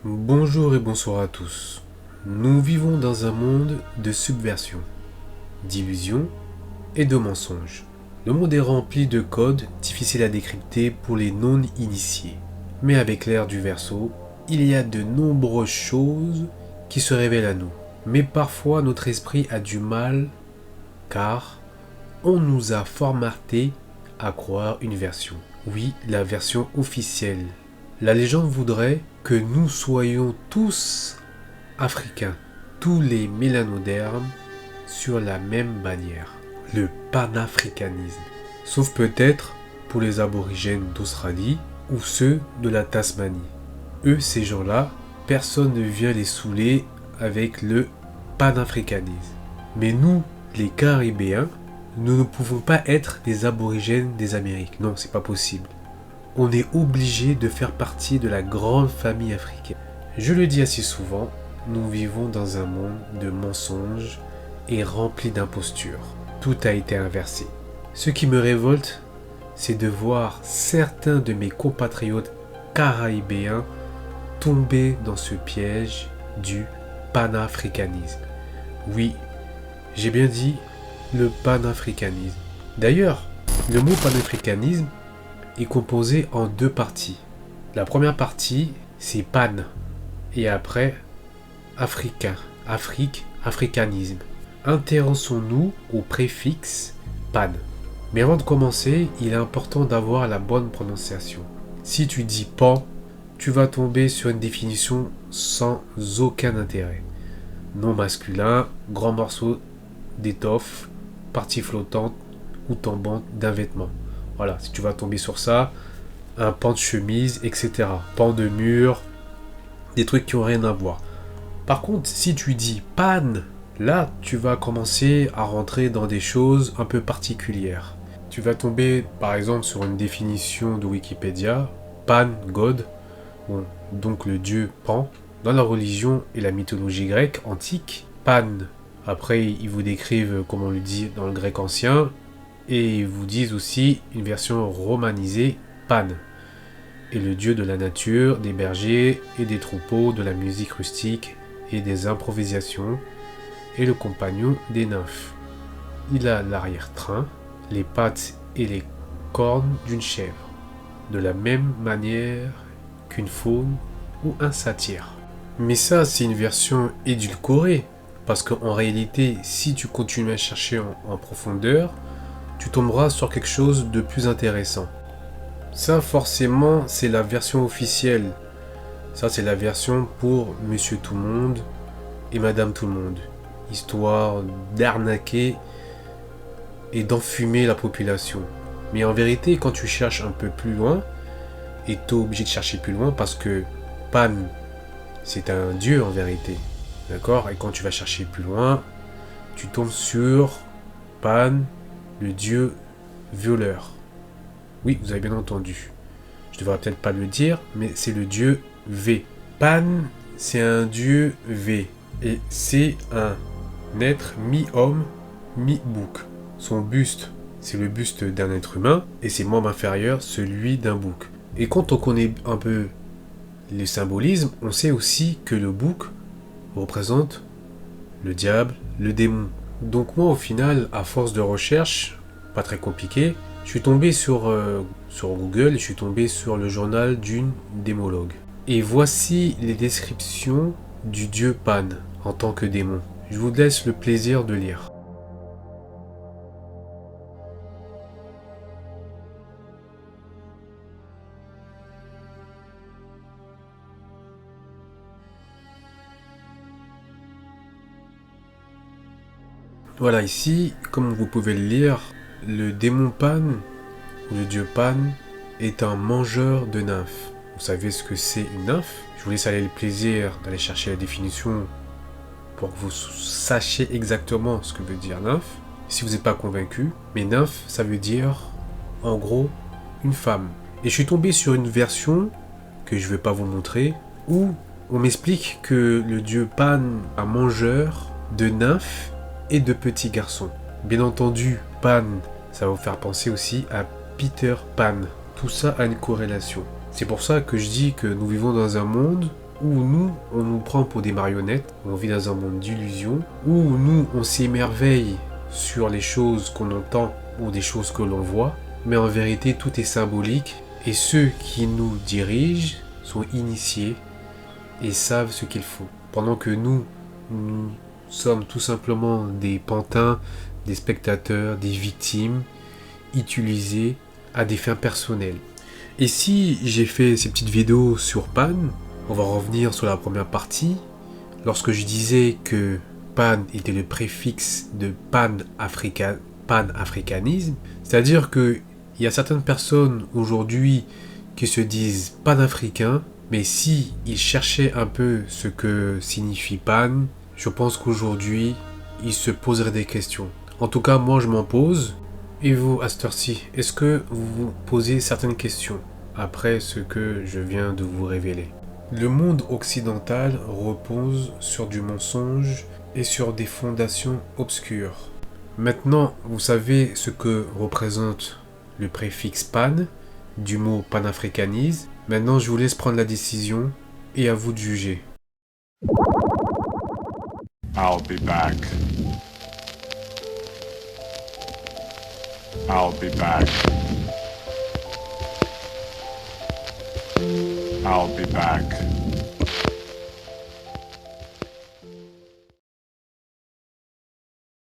Bonjour et bonsoir à tous. Nous vivons dans un monde de subversion, d'illusions et de mensonges. Le monde est rempli de codes difficiles à décrypter pour les non-initiés. Mais avec l'ère du Verseau, il y a de nombreuses choses qui se révèlent à nous. Mais parfois notre esprit a du mal car on nous a formaté à croire une version. Oui, la version officielle. La légende voudrait que nous soyons tous africains, tous les mélanodermes sur la même bannière, le panafricanisme. Sauf peut-être pour les aborigènes d'Australie ou ceux de la Tasmanie. Eux, ces gens-là, personne ne vient les saouler avec le panafricanisme. Mais nous, les Caribéens, nous ne pouvons pas être des aborigènes des Amériques. Non, c'est pas possible. On est obligé de faire partie de la grande famille africaine. Je le dis assez souvent, nous vivons dans un monde de mensonges et rempli d'impostures. Tout a été inversé. Ce qui me révolte, c'est de voir certains de mes compatriotes caraïbéens tomber dans ce piège du panafricanisme. Oui, j'ai bien dit le panafricanisme. D'ailleurs, le mot panafricanisme est composé en deux parties. La première partie, c'est pan, et après, africain, Afrique, africanisme. Intéressons-nous au préfixe pan. Mais avant de commencer, il est important d'avoir la bonne prononciation. Si tu dis pan, tu vas tomber sur une définition sans aucun intérêt. Nom masculin, grand morceau d'étoffe, partie flottante ou tombante d'un vêtement. Voilà, si tu vas tomber sur ça, un pan de chemise, etc. Pan de mur, des trucs qui n'ont rien à voir. Par contre, si tu dis pan, là, tu vas commencer à rentrer dans des choses un peu particulières. Tu vas tomber, par exemple, sur une définition de Wikipédia, Pan, God, bon, donc le dieu Pan. Dans la religion et la mythologie grecque antique, Pan, après, ils vous décrivent, comme on le dit dans le grec ancien, et ils vous disent aussi une version romanisée, Pan, est le dieu de la nature, des bergers et des troupeaux, de la musique rustique et des improvisations, et le compagnon des nymphes. Il a l'arrière-train, les pattes et les cornes d'une chèvre, de la même manière qu'une faune ou un satyre. Mais ça, c'est une version édulcorée, parce qu'en réalité, si tu continues à chercher en profondeur, tu tomberas sur quelque chose de plus intéressant. Ça, forcément, c'est la version officielle. Ça, c'est la version pour Monsieur Tout-le-Monde et Madame Tout-le-Monde. Histoire d'arnaquer et d'enfumer la population. Mais en vérité, quand tu cherches un peu plus loin, et tu es obligé de chercher plus loin parce que Pan, c'est un dieu en vérité. D'accord? Et quand tu vas chercher plus loin, tu tombes sur Pan, le dieu violeur. Oui, vous avez bien entendu. Je devrais peut-être pas le dire, mais c'est le dieu V. Pan, c'est un dieu V. Et c'est un être mi-homme, mi-bouc. Son buste, c'est le buste d'un être humain, et ses membres inférieurs, celui d'un bouc. Et quand on connaît un peu le symbolisme, on sait aussi que le bouc représente le diable, le démon. Donc moi, au final, à force de recherche, pas très compliqué, je suis tombé sur Google, je suis tombé sur le journal d'une démologue. Et voici les descriptions du dieu Pan en tant que démon. Je vous laisse le plaisir de lire. Voilà, ici, comme vous pouvez le lire, le démon Pan, ou le dieu Pan, est un mangeur de nymphes. Vous savez ce que c'est une nymphe? Je vous laisse aller le plaisir d'aller chercher la définition pour que vous sachiez exactement ce que veut dire nymphe. Si vous n'êtes pas convaincu, mais nymphe, ça veut dire, en gros, une femme. Et je suis tombé sur une version, que je ne vais pas vous montrer, où on m'explique que le dieu Pan est un mangeur de nymphes et de petits garçons. Bien entendu, Pan, ça va vous faire penser aussi à Peter Pan. Tout ça a une corrélation. C'est pour ça que je dis que nous vivons dans un monde où nous, on nous prend pour des marionnettes, on vit dans un monde d'illusions, où nous, on s'émerveille sur les choses qu'on entend ou des choses que l'on voit, mais en vérité, tout est symbolique, et ceux qui nous dirigent sont initiés et savent ce qu'il faut. Pendant que nous sommes tout simplement des pantins, des spectateurs, des victimes, utilisés à des fins personnelles. Et si j'ai fait ces petites vidéos sur Pan, on va revenir sur la première partie. Lorsque je disais que Pan était le préfixe de pan-africanisme, c'est-à-dire qu'il y a certaines personnes aujourd'hui qui se disent panafricains, mais si ils cherchaient un peu ce que signifie Pan, je pense qu'aujourd'hui, ils se poseraient des questions. En tout cas, moi je m'en pose. Et vous, à cette heure-ci, est-ce que vous vous posez certaines questions après ce que je viens de vous révéler? Le monde occidental repose sur du mensonge et sur des fondations obscures. Maintenant, vous savez ce que représente le préfixe pan, du mot panafricanisme. Maintenant, je vous laisse prendre la décision et à vous de juger. I'll be back. I'll be back. I'll be back.